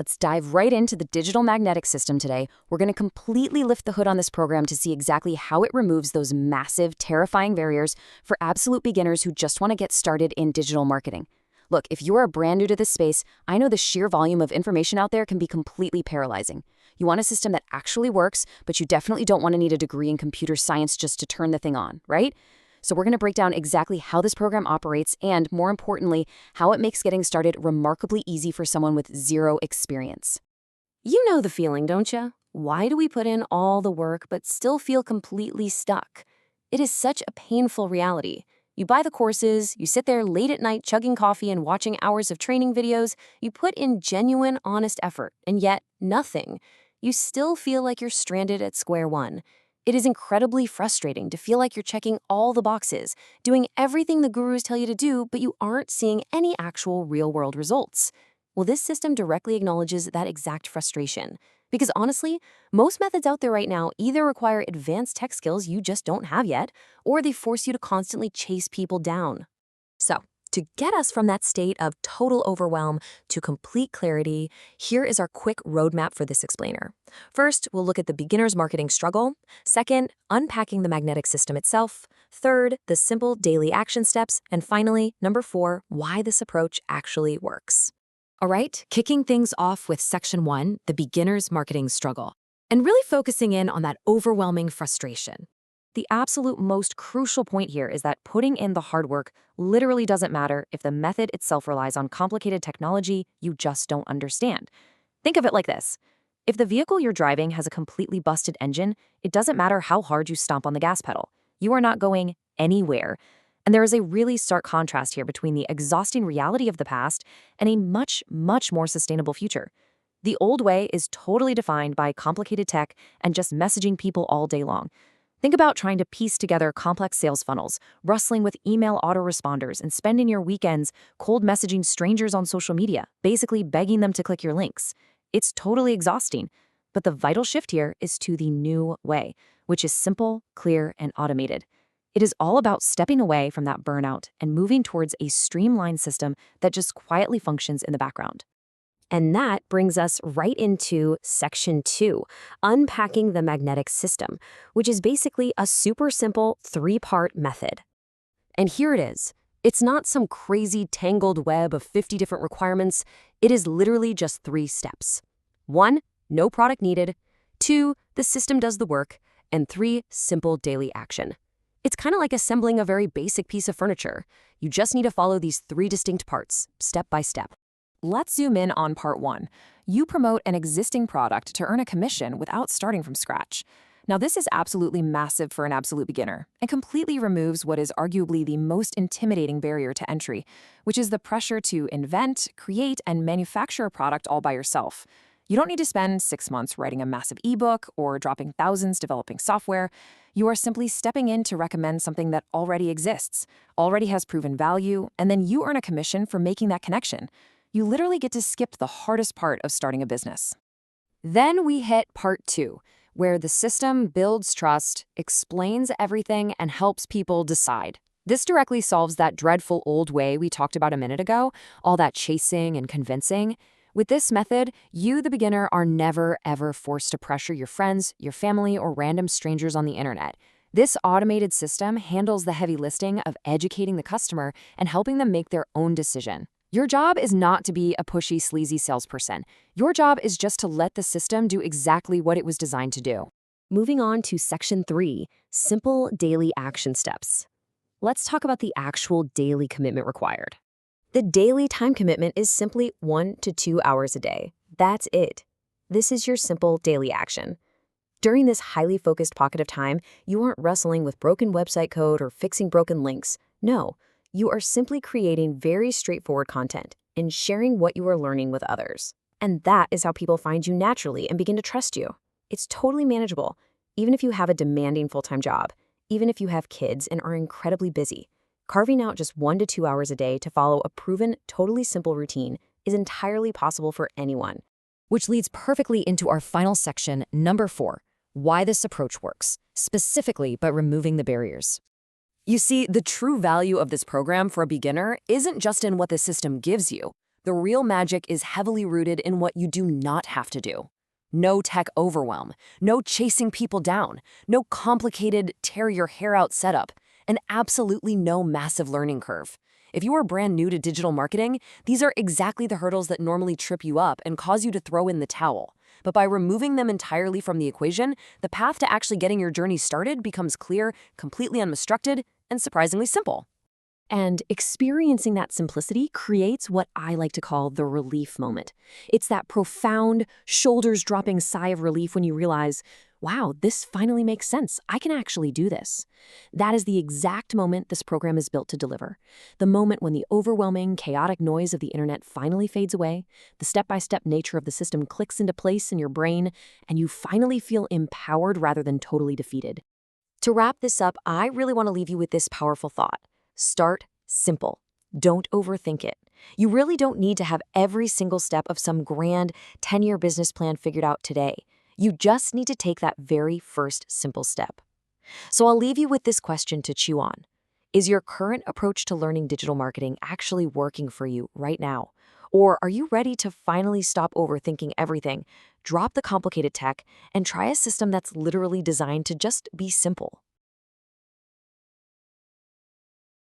Let's dive right into the digital magnetic system today. We're going to completely lift the hood on this program to see exactly how it removes those massive, terrifying barriers for absolute beginners who just want to get started in digital marketing. Look, if you're brand new to this space, I know the sheer volume of information out there can be completely paralyzing. You want a system that actually works, but you definitely don't want to need a degree in computer science just to turn the thing on, right? So we're going to break down exactly how this program operates and, more importantly, how it makes getting started remarkably easy for someone with zero experience. You know the feeling, don't you? Why do we put in all the work but still feel completely stuck? It is such a painful reality. You buy the courses, you sit there late at night chugging coffee and watching hours of training videos, you put in genuine, honest effort, and yet nothing. You still feel like you're stranded at square one. It is incredibly frustrating to feel like you're checking all the boxes, doing everything the gurus tell you to do, but you aren't seeing any actual real-world results. Well, this system directly acknowledges that exact frustration. Because honestly, most methods out there right now either require advanced tech skills you just don't have yet, or they force you to constantly chase people down. So, to get us from that state of total overwhelm to complete clarity, here is our quick roadmap for this explainer. First, we'll look at the beginner's marketing struggle. Second, unpacking the magnetic system itself. Third, the simple daily action steps. And finally, number 4, why this approach actually works. All right, kicking things off with Section 1, the beginner's marketing struggle, and really focusing in on that overwhelming frustration. The absolute most crucial point here is that putting in the hard work literally doesn't matter if the method itself relies on complicated technology you just don't understand. Think of it like this. If the vehicle you're driving has a completely busted engine, it doesn't matter how hard you stomp on the gas pedal. You are not going anywhere. And there is a really stark contrast here between the exhausting reality of the past and a much, much more sustainable future. The old way is totally defined by complicated tech and just messaging people all day long. Think about trying to piece together complex sales funnels, rustling with email autoresponders, and spending your weekends cold messaging strangers on social media, basically begging them to click your links. It's totally exhausting. But the vital shift here is to the new way, which is simple, clear, and automated. It is all about stepping away from that burnout and moving towards a streamlined system that just quietly functions in the background. And that brings us right into Section 2, unpacking the magnetic system, which is basically a super simple 3-part method. And here it is. It's not some crazy tangled web of 50 different requirements. It is literally just 3 steps. 1, no product needed. 2, the system does the work. And 3, simple daily action. It's kind of like assembling a very basic piece of furniture. You just need to follow these 3 distinct parts, step by step. Let's zoom in on part 1. You promote an existing product to earn a commission without starting from scratch. Now, this is absolutely massive for an absolute beginner and completely removes what is arguably the most intimidating barrier to entry, which is the pressure to invent, create, and manufacture a product all by yourself. You don't need to spend 6 months writing a massive ebook or dropping thousands developing software. You are simply stepping in to recommend something that already exists, already has proven value, and then you earn a commission for making that connection. You literally get to skip the hardest part of starting a business. Then we hit part 2, where the system builds trust, explains everything, and helps people decide. This directly solves that dreadful old way we talked about a minute ago, all that chasing and convincing. With this method, you, the beginner, are never, ever forced to pressure your friends, your family, or random strangers on the internet. This automated system handles the heavy lifting of educating the customer and helping them make their own decision. Your job is not to be a pushy, sleazy salesperson. Your job is just to let the system do exactly what it was designed to do. Moving on to Section 3, simple daily action steps. Let's talk about the actual daily commitment required. The daily time commitment is simply 1 to 2 hours a day. That's it. This is your simple daily action. During this highly focused pocket of time, you aren't wrestling with broken website code or fixing broken links. No. You are simply creating very straightforward content and sharing what you are learning with others. And that is how people find you naturally and begin to trust you. It's totally manageable, even if you have a demanding full-time job, even if you have kids and are incredibly busy. Carving out just 1 to 2 hours a day to follow a proven, totally simple routine is entirely possible for anyone. Which leads perfectly into our final section, number 4, why this approach works, specifically by removing the barriers. You see, the true value of this program for a beginner isn't just in what the system gives you, The real magic is heavily rooted in what you do not have to do. No tech overwhelm, no chasing people down, no complicated tear your hair out setup, and absolutely no massive learning curve. If you are brand new to digital marketing, these are exactly the hurdles that normally trip you up and cause you to throw in the towel. But by removing them entirely from the equation, the path to actually getting your journey started becomes clear, completely unobstructed, and surprisingly simple. And experiencing that simplicity creates what I like to call the relief moment. It's that profound, shoulders-dropping sigh of relief when you realize, wow, this finally makes sense. I can actually do this. That is the exact moment this program is built to deliver. The moment when the overwhelming, chaotic noise of the internet finally fades away, the step-by-step nature of the system clicks into place in your brain, and you finally feel empowered rather than totally defeated. To wrap this up, I really want to leave you with this powerful thought. Start simple. Don't overthink it. You really don't need to have every single step of some grand 10-year business plan figured out today. You just need to take that very first simple step. So I'll leave you with this question to chew on. Is your current approach to learning digital marketing actually working for you right now? Or are you ready to finally stop overthinking everything, drop the complicated tech, and try a system that's literally designed to just be simple?